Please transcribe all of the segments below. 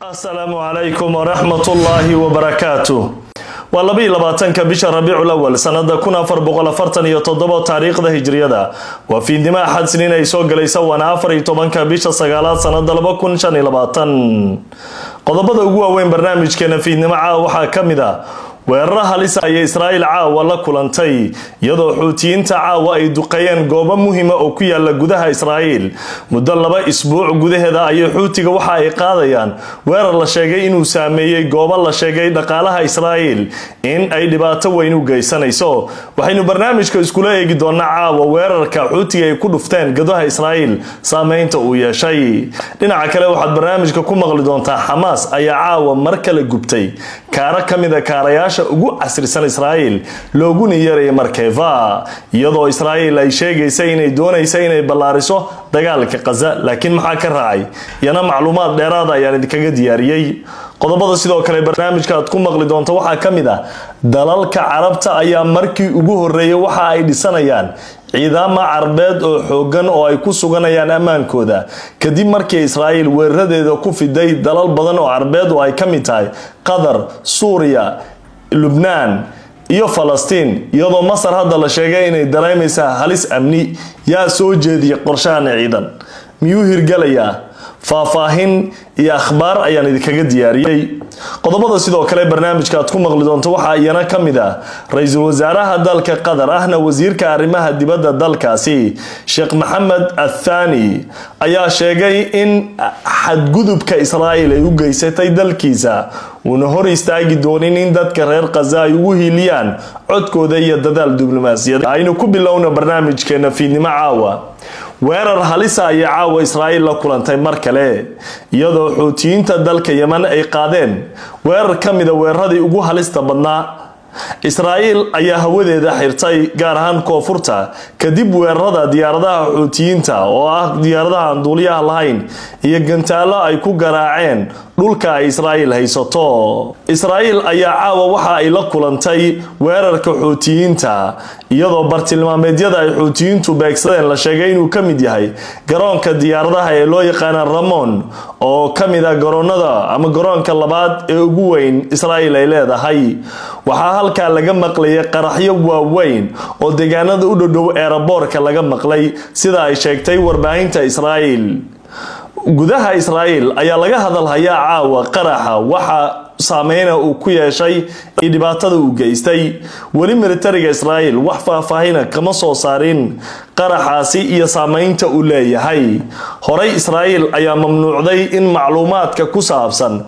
السلام عليكم ورحمة الله وبركاته. واللبي لباتنك بشهر ربيع الأول سنة كنا فربغل فرتن يتضبط تاريخ ذا هجرية وفي دماء حد سنين يسوق ليس ونافر يتبنك بشهر سجالات سنة لبكون شان لباتن قضبض أقوى وين برنامج كان في دماء وحاكم ذا weeraraha halis ay Israa'iil caawa la kulantay iyadoo xuutiyiinta caawa ay duqeeyeen goobo muhiim ah oo ku yaala gudaha Israa'iil muddo 2 isbuuc gudaheeda ay xuutiga waxa ay qaadayaan weerar la sheegay inuu saameeyay goobo la sheegay dhaqaalaha Israa'iil in ay dhibaato weyn u geysanayso waxaynu barnaamijka iskula eegi doonaa caawa weerarka xuutiga ay ku dhufteen gudaha Israa'iil saameynta uu yeeshay dhinaca kale waxaad barnaamijka ku maqli doontaa Hamas ayaa caawa mar kale gubtay kaara kamida kaarayaasha ugu casrisan Israa'iil loogu niyeeray markeva iyadoo Israa'iil ay sheegaysay inay doonayso inay ballaariso dagaalka Gaza laakiin maxaa ka raacay yana macluumaad dheeraad ah ayaan idinkaga diyaariyay qodobada sidoo kale barnaamijka aad ku maqli doonto waxa kamid ah dalalka Carabta ayaa markii ugu horeeyay waxa ay dhisanayaan ciidamo Carbeed oo xoogan oo ay ku suganayaan amaankooda kadib markii Israa'iil weeraradeeda ku fiday dalal badan oo Carbeed oo ay kamid tahay Qatar, Suuriya, Lubnaan iyo Falastiin iyadoo Masar hadda la sheegay inay dareemaysaa halis amni yaa soo jeediyay qorshahan ciidan miyuu hirgalaya faahfaahin iyo akhbaar ayaan idinkaga diyaariyay qodobada sidoo kale barnaamijka aad ku maqli doonto waxa ayana kamid ah ra'iisul wasaaraha dalka Qatar ahna wasiirka arrimaha dibadda dalkaasi Sheikh Mohammed Al-Thani ayaa sheegay in xadgudubka Israa'iil ay u geysatay dalkiisa una hor istaagi doonin in dadka reer Gaza ay ugu hiiliyaan codkooda iyo dadaal diblomaasiyadeed aynu ku bilowno barnaamijkeena fiidnimo caawa weerar halis ah ayaa caawa Israa'iil la kulantay mar kale iyadoo xuutiyiinta dalka Yemen ay qaadeen weerar kamida weeraradii ugu halista badnaa Israa'iil ayaa hawadeeda xirtay gaar ahaan koonfurta kadib weerarada diyaaradaha xuutiyiinta oo ah diyaaradaha aan duuliyaha lahayn iyo gantaalo ay ku garaaceen dhulka ay Israa'iil haysato Israa'iil ayaa caawa waxa ay la kulantay weerarka xuutiyiinta iyadoo bartilmaameedyada ay xuutiyiintu beegsadeen la sheegay inuu kamid yahay garoonka diyaaradaha ee loo yaqaan Ramon oo kamida garoonada ama garoonka labaad ee ugu weyn Israa'iil ay leedahay waxa halka laga maqlay qaraxyo waaweyn oo deegaanada u dhow airport-ka laga maqlay sida ay sheegtay warbaahinta Israa'iil gudaha Israa'iil ayaa laga hadalhayaa caawa qaraxa waxa saameeyna uu ku yeeshay dhibaatada uu geystay wali militariga Israa'iil wax faahfaahin kama soo saarin qaraxaasi iyo saameynta uu leeyahay horay Israa'iil ayaa mamnuucday in macluumaadka ku saabsan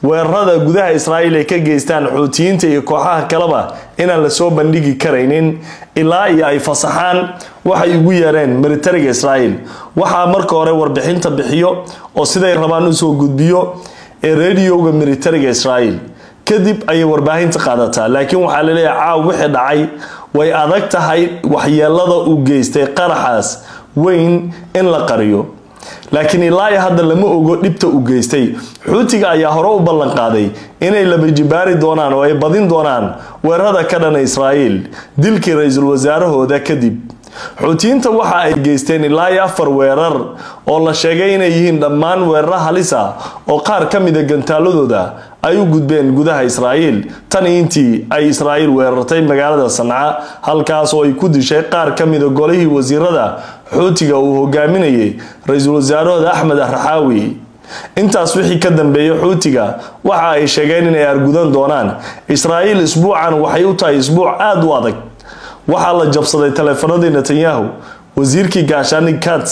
weerarada gudaha Israa'iil ay ka geystaan xuutiyiinta iyo kooxaha kaleba inaan la soo bandhigi kareynin ilaa ay fasaxaan waxay ugu yeereen militariga Israa'iil waxa marka hore warbixinta bixiyo oo siday rabaan u soo gudbiyo ee radioga militariga Israa'iil kadib ay warbaahinta qaadataa laakiin waxa la leeyahay wixii dhacay way adag tahay waxyeelada uu geystay qaraxaas weyn in la qariyo laakiin ilaa hadda lama ogo dhibta uu geystay xuutiga ayaa hore u ballan qaaday inay laba jibaari doonaan oo ay badin doonaan weerarada ka dhan Israa'iil dilkii ra'iisul wasaarahooda kadib xuutiyiinta waxa ay geysteen ilaa 4 weerar oo la sheegay inay yihiin dhammaan weerar halis ah oo qaar kamid ah gantaaladooda ay u gudbeen gudaha Israa'iil tan intii ay Israa'iil weerartay magaalada Sanca halkaas oo ay ku dishay qaar kamid ah golihii wasiirada xuutiga uu hogaaminayay ra'iisul wasaarahooda Ahmed Al-Rahawi intaas wixii ka dambeeyay xuutiga waxa ay sheegeen inay argudan doonaan Israa'iil isbuucan waxay u tahay isbuuc aad u adag waxa la jabsaday telefoonadii Netanyahu wasiirkii gaashaaniga Katz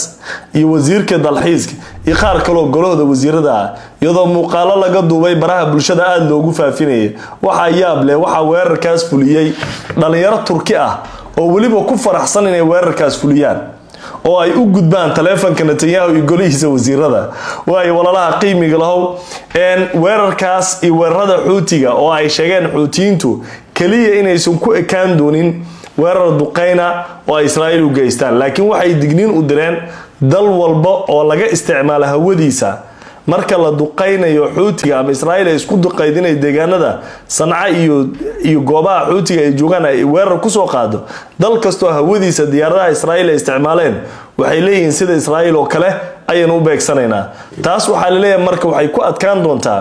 iyo wasiirka dalxiiska iyo qaar kale oo golahooda wasiirada iyadoo muuqaalo laga duubay baraha bulshada aad loogu faafinayay waxa yaab leh waxa weerarkaas fuliyay dhalinyaro Turki ah oo waliba ku faraxsan inay weerarkaas fuliyaan oo ay u gudbaan telefoonka Netanyahu iyo golihiisa wasiirada way walaalaha qiimiga lahow weerarkaas iyo weerarada xuutiga oo ay sheegeen xuutiyiintu kaliya inaysan ku ekaan doonin weerar duqeyna oo Israa'iil u geystaan laakiin waxay digniin u direen dal walba oo laga isticmaalo hawadiisa marka la duqeynayo xuutiga ama Israa'iil ay isku duqeydinay deegaanada Sanca iyo goobaha xuutiga ay joogaan ay weerar ku soo qaado dal kasto hawadiisa diyaaradaha Israa'iil ay isticmaaleen waxay leeyihiin sida Israa'iil oo kale ayaynu u beegsanaynaa taas waxa la leeyahay marka waxay ku adkaan doontaa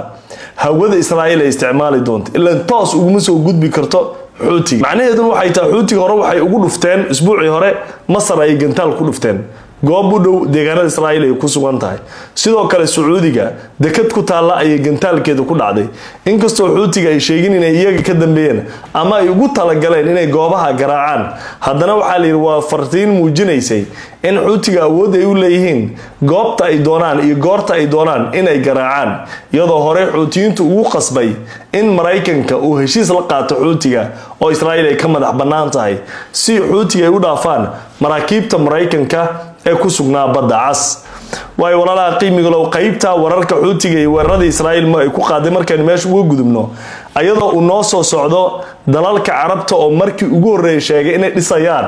hawada Israa'iil ay isticmaali doonto ilaa toos ugu soo gudbi karto xuutiga macnaheedu waxay tahay xuutiga hore waxay ugu dhufteen isbuucii hore Masar ay gantaal ku dhufteen goob u dhow deegaanada Israa'iil ay ku sugan tahay sidoo kale Sacuudiga dekad ku taala ay gantaalkeedu ku dhacday inkastoo xuutiga ay sheegin inay iyaga ka dambeeyeen ama ay ugu talagaleen inay goobaha garaacaan haddana waxa la yiri waa fartiin muujinaysay in xuutiga awood ay u leeyihiin goobta ay doonaan iyo goorta ay doonaan inay garaacaan iyadoo hore xuutiyiintu ugu qasbay in Mareykanka uu heshiis la qaato xuutiga oo Israa'iil ay ka madax bannaan tahay si xuutiga ay u dhaafaan maraakiibta Mareykanka ee ku sugnaa badda cas way walaalaha qiimiga loo qaybta wararka xuutiga iyo weerarada Israa'iil ma ay ku qaaday markaan meesha ugu gudubno ayadoo uu noo soo socdo dalalka Carabta oo markii ugu horeeyay sheegay inay dhisayaan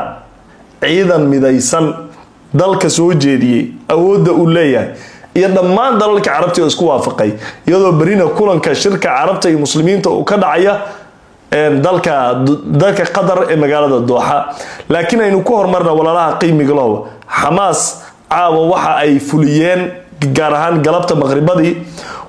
ciidan midaysan dalka soo jeediyay awoodda uu leeyahay iyo dhammaan dalalka Carabta oo isku waafaqay iyadoo barina kulanka shirka Carabta iyo muslimiinta uu ka dhacaya dalka Qatar ee magaalada Doha laakiin aynu ku hormarna walaalaha qiimiga loo Hamas caawa waxa ay fuliyeen gaar ahaan galabta maqribadii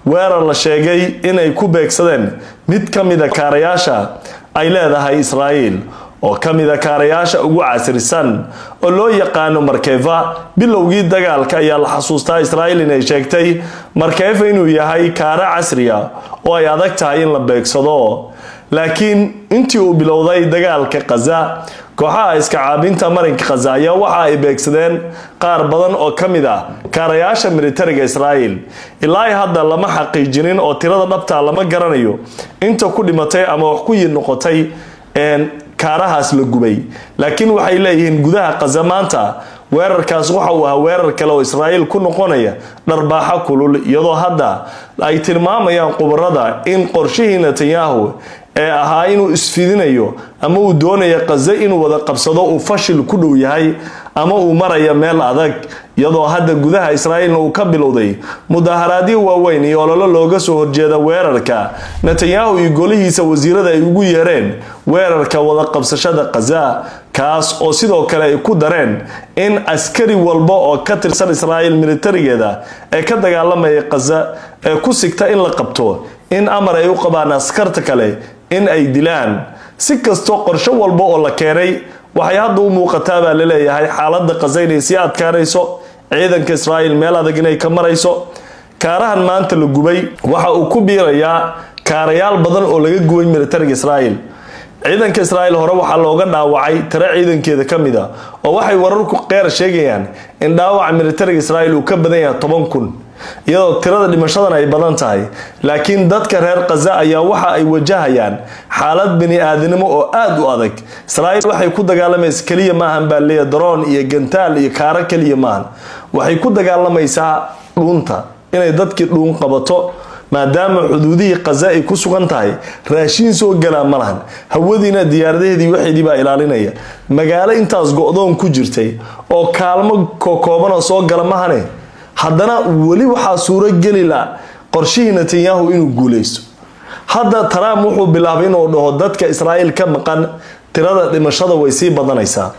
weerar la sheegay inay ku beegsadeen mid kamida kaarayaasha ay leedahay Israa'iil oo kamida kaarayaasha ugu casrisan oo loo yaqaan Markeva bilowgii dagaalka ayaa la xasuustaa Israa'iil inay sheegtay Markeva inuu yahay kaara casriya oo ay adag tahay in la beegsado laakiin intii uu bilowday dagaalka Gaza kooxaha iska caabinta marinka Gaza ayaa waxa ay beegsadeen qaar badan oo kamid ah kaarayaasha militariga Israa'iil ilaa hadda lama xaqiijinin oo tirada dhabta lama garanayo inta ku dhimatay ama wax ku noqotay kaarahaas la gubay laakiin waxay leeyihiin gudaha Gaza maanta weerarkaas waxa uu ahaa weerar kale oo Israa'iil ku noqonaya dharbaaxa kulul iyadoo hadda ay tilmaamayaan qubarada in qorshihii Netanyahu ee ahaa inuu isfidinayo ama uu doonayo Gaza inuu wada qabsado uu fashil ku dhow yahay ama uu maraya meel adag iyadoo hadda gudaha Israa'iil uu ka bilowday mudaharaadyo waaweyn iyo ololo looga soo horjeeda weerarka Netanyahu iyo golihiisa wasiirada ay ugu yeereen weerarka wada qabsashada Gaza kaas oo sidoo kale ay ku dareen in askari walba oo ka tirsan Israa'iil militarigeeda ay ka dagaalamaya Gaza ee ku sigta in la qabto in amar ay u qabaan askarta kale in ay dilaan si kasto qorshe walba oo la keenay waxay hadda u muuqataa baa la leeyahay xaaladda Gaza inay si adkaanayso ciidanka Israa'iil meel adag inay ka marayso kaarahan maanta la gubay waxa uu ku biirayaa kaarayaal badan oo laga gubay militariga Israa'iil ciidanka Israa'iil hore waxa looga dhaawacay tiro ciidankeeda kamid ah oo waxay wararku qeer sheegayaan in dhaawaca militariga Israa'iil uu ka badan yahay 10,000 iyadoo tirada dhimashadan ay badan tahay laakiin dadka reer Gaza ayaa waxa ay wajahayaan xaalad bini aadanimo oo aad u adag Israa'iil waxay ku dagaalamaysaa kaliya maahan baaleeya drone iyo gantaal iyo kaara kaliya maahan waxay ku dagaalamaysaa dhunta inay dadkii dhuun qabato maadaama xuduudihii Gaza ay ku sugan tahay raashin soo gala malahan hawadiina diyaaradaheedii waxeedii baa ilaalinaya magaalo intaas go'doon ku jirtay oo kaalmo kooban oo soo gala mahane haddana wali waxa suuro gali la qorshihii Netanyahu inuu guuleysto hadda Trump wuxuu bilaabay inuu dhaho dadka Israa'iil ka maqan tirada dhimashada way sii badanaysaa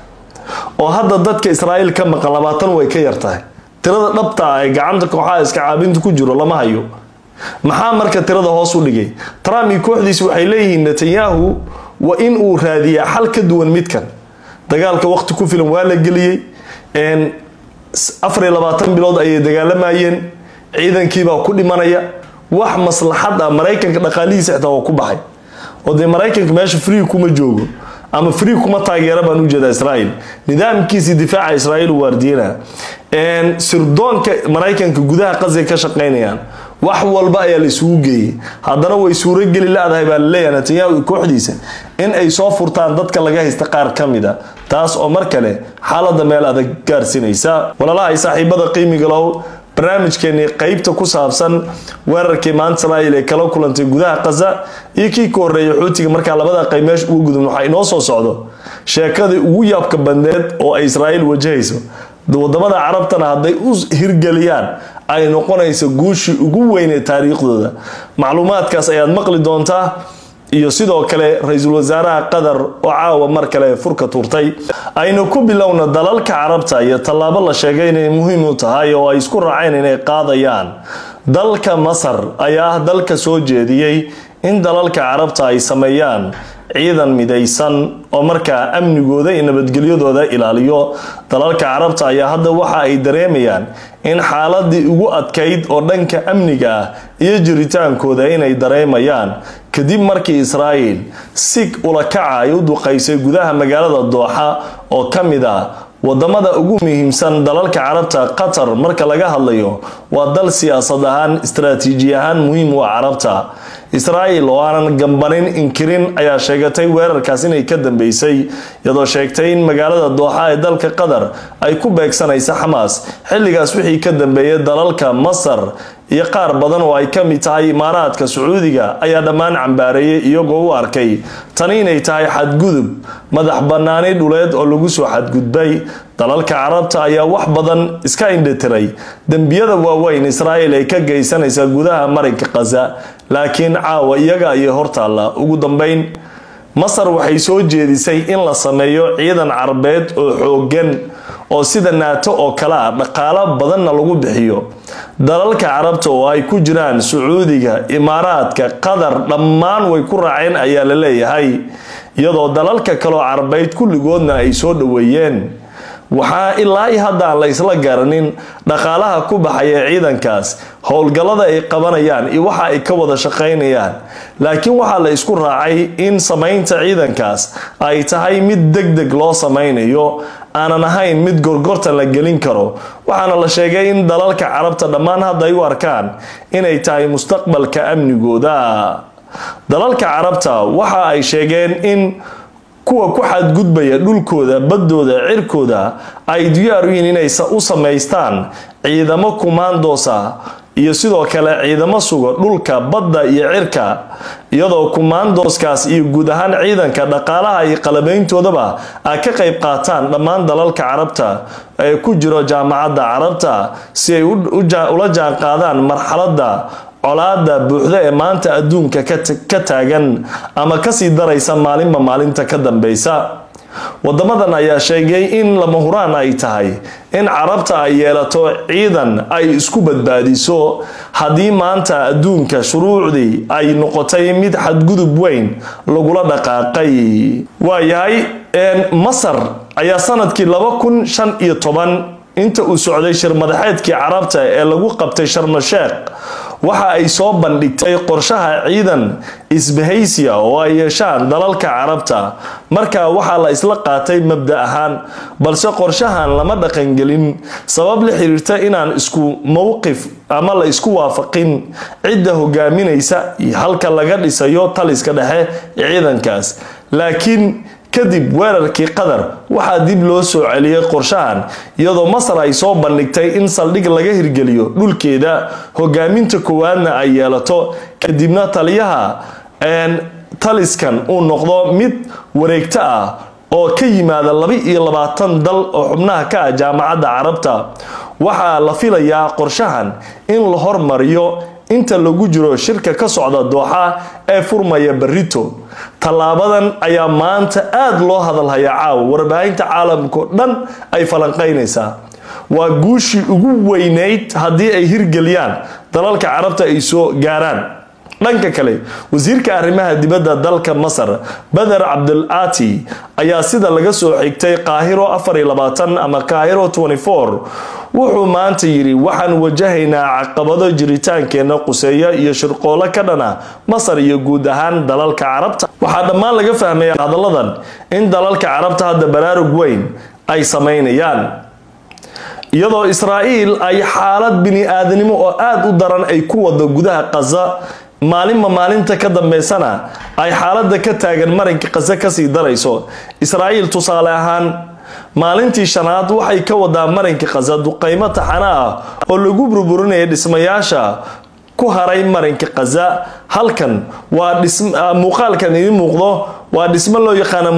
oo hadda dadka Israa'iil ka maqan 20 way ka yartahay tirada dhabta ay gacanta kooxaha iska caabinta ku jiro lama hayo maxaa marka tirada hoos u dhigay Trump iyo kooxdiisu waxay leeyihiin Netanyahu waa in uu raadiyo xal ka duwan midkan dagaalka waqti ku filan waa la geliyay 24 bilood ay dagaalamayeen ciidankii baa ku dhimanaya wax maslaxad ah Mareykanka dhaqaalihiisa xitaa ku baxay oo de Mareykanka meesha free kuma joogo ama free kuma taageero baan u jeedaa Israa'iil nidaamkiisa difaaca Israa'iil waardiyana sirdoonka Mareykanka gudaha Gaza ka shaqeynayaan wax walba ayaa la isugu geeyay haddana way suuro gali laadahay baa leeyahay Netanyahu kooxdiisa in ay soo furtaan dadka laga haysta qaar kamida taas oo mar kale xaaladda meel adag gaarsinaysa walaalaha ay saaxiibada qiimiga leh barnaamijkeeni qaybta ku saabsan weerarkii maanta Israa'iil ee kala kulantay gudaha Gaza iyo kii ka horeeyay xuutiga marka labada qayb meesha ugu gudubno waxa inoo soo socdo sheekadii ugu yaabka bandeed oo ay Israa'iil wajahayso wadamada Carabtana haday u hirgeliyaan ay noqonayso guushi ugu weyn ee taariikhdooda macluumaadkaas ayaad maqli doontaa iyo sidoo kale ra'iisul wasaaraha Qatar oo caawa mar kale furka turtay aynu ku bilowna dalalka Carabta iyo talaabo la sheegay inay muhiim u tahay oo ay isku raaceen inay qaadayaan dalka Masar ayaa dalka soo jeediyay in dalalka Carabta ay sameeyaan ciidan midaysan oo markaa amnigooda iyo nabadgelyadooda ilaaliyo dalalka Carabta ayaa hadda waxa ay dareemayaan in xaaladii ugu adkayd oo dhanka amniga iyo jiritaankooda inay dareemayaan kadib markii Israa'iil si ula kacay u duqaysay gudaha magaalada Dooxa oo kamida wadamada ugu muhiimsan dalalka Carabta Qatar marka laga hadlayo waa dal siyaasad ahaan istiraatiiji ahaan muhiim u ah Carabta Israa'iil oo aan gambanin inkirin ayaa sheegatay weerarkaas inay ka dambeysay iyadoo sheegtay in magaalada Dooxa ee dalka Qatar ay ku beegsanayso Hamas xilligaas wixii ka dambeeyay dalalka Masar iyo qaar badan oo ay kamid tahay Imaaraadka Sacuudiga ayaa dhamaan cambaareeyay iyagoo u arkay tani inay tahay xadgudub madax banaani dhuleed oo lagu soo xadgudbay dalalka Carabta ayaa wax badan iska indhatiray dambiyada waaweyn Israa'iil ay ka geysanaysa gudaha marinka Gaza laakiin caawa iyaga ay hortaala ugu dambeyn Masar waxay soo jeedisay in la sameeyo ciidan Carabeed oo xoogan oo sida NATO oo kala dhaqaale badan lagu bixiyo dalalka Carabta oo ay ku jiraan Sacuudiga Imaaraadka Qatar dhammaan way ku raaceen ayaa la leeyahay iyadoo dalalka kale oo Carabeed kulligoodna ay soo dhaweeyeen waxaa ilaa hadda la isla garanin dhaqaalaha ku baxaya ciidankaas howlgalada ay qabanayaan iyo waxa ay ka wada shaqeynayaan laakiin waxa la isku raacay in sameynta ciidankaas ay tahay mid degdeg loo sameynayo aanan ahayn mid gorgortan la gelin karo waxaana la sheegay in dalalka Carabta dhammaan hadda ay u arkaan inay tahay mustaqbalka amnigooda dalalka Carabta waxa ay sheegeen in kuwa ku xadgudbaya dhulkooda badooda cirkooda ay diyaar u yihiin inay u sameystaan ciidamo commandosa iyo sidoo kale ciidamo sugo dhulka badda iyo cirka iyadoo commandoskaas iyo guud ahaan ciidanka dhaqaalaha iyo qalabeyntoodaba ay ka qayb qaataan dhammaan dalalka Carabta ee ku jiro jaamacadda Carabta si ay ula jaan qaadaan marxaladda colaada buuxda ee maanta adduunka ka taagan ama ka sii daraysa maalinta ka dambaysa wadamadan ayaa sheegay in lama huraan ay tahay in Carabta ay yeelato ciidan ay isku badbaadiso hadii maanta adduunka shuruucdii ay noqotay mid xadgudub weyn lagula dhaqaaqay waayahay Masar ayaa sanadkii 2015 inta uu socday shir madaxeedkii Carabta ee lagu qabtay Sharm el-Sheikh waxa ay soo bandhigtay qorshaha ciidan isbahaysiga oo ay yeeshaan dalalka Carabta marka waxa la isla qaatay mabda ahaan balse qorshahan lama dhaqan gelin sabab la xiriirta inaan isku mowqif ama la isku waafaqin cidda hogaaminaysa iyo halka laga dhisayo taliska dhexe ciidankaas laakiin kadib weerarkii Qatar waxa dib loo soo celiyay qorshahan iyadoo Masar ay soo bandhigtay in saldhig laga hirgeliyo dhulkeeda hogaaminta koowaadna ay yeelato kadibna taliyaha taliskan uu noqdo mid wareegta ah oo ka yimaada 22 dal oo xubnaha ka ah jaamacadda Carabta waxa la filayaa qorshahan in la hormariyo inta lagu jiro shirka ka socda Dooxa ee furmaya Barito talaabadan ayaa maanta aad loo hadalhayaa caaw warbaahinta caalamka dhan ay falanqeynaysaa waa guushi ugu weynayd hadii ay hirgeliyaan dalalka Carabta ay soo gaaraan dhanka kale wasiirka arrimaha dibadda dalka Masar Badr Abdul Ati ayaa sida laga soo xigtay Qaahiro 24 ama Qaahiro 24 wuxuu maanta yiri waxaan wajahaynaa caqabado jiritaankeena quseeya iyo shirqoolo ka dhana Masar iyo guud ahaan dalalka Carabta waxa dhammaan laga fahmay hadaladan in dalalka Carabta hadda baraarug weyn ay sameynayaan iyadoo Israa'iil ay xaalad bini aadanimo oo aad u daran ay ku wado gudaha Gaza maalinta ka dambeysana ay xaaladda ka taagan marinka Gaza ka sii darayso Israa'iil tusaale ahaan maalintii shanaad waxay ka wadaa marinka Gaza duqeymo taxana ah oo lagu burburinayay dhismayaasha ku haray marinka Gaza halkan waa muuqaalkan idin muuqdo waa dhismo loo yaqaan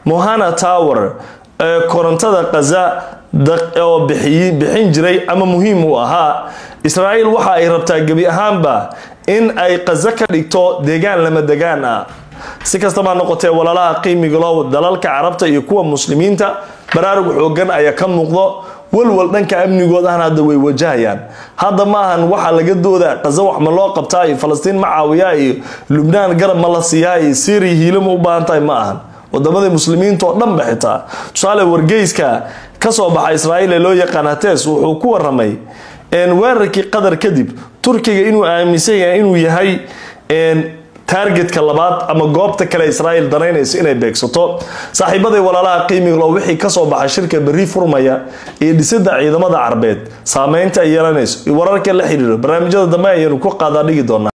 Mohana Tower korontada Gaza oo bixin jiray ama muhiim u ahaa Israa'iil waxa ay rabtaa gabi ahaanba in ay qaza ka dhigto deegaan lama degaan ah si kastaba noqotee walaalaha qiimiga loo dalalka carabta iyo kuwa muslimiinta baraarug xoogan ayaa ka muuqdo walwal dhanka amnigoodana hadda way wajahayaan hadda ma ahan waxa laga dooda qaza wax ma loo qabtaa iyo Falastiin ma caawiya iyo Lubnaan garab ma la siiyaa iyo Syria hiilama u baahan tahay ma ahan wadamada muslimiinta oo dhan baxita tusaale wargeyska ka soo baxay Israa'iil loo yaqaan Haaretz wuxuu ku waramay weerarkii qadar kadib Turkiga inuu aaminsan yahay inuu yahay targetka labaad ama goobta kale Israa'iil danaynayso inay beegsato saaxiibaday walaalaha qiimiga loo wixii ka soo baxay shirka bari furmaya ee dhisida ciidamada Carbeed saameynta ay yeelanayso wararka la xiriiro barnaamijyada dambe ayaynu ku qaadaa dhigi doonaa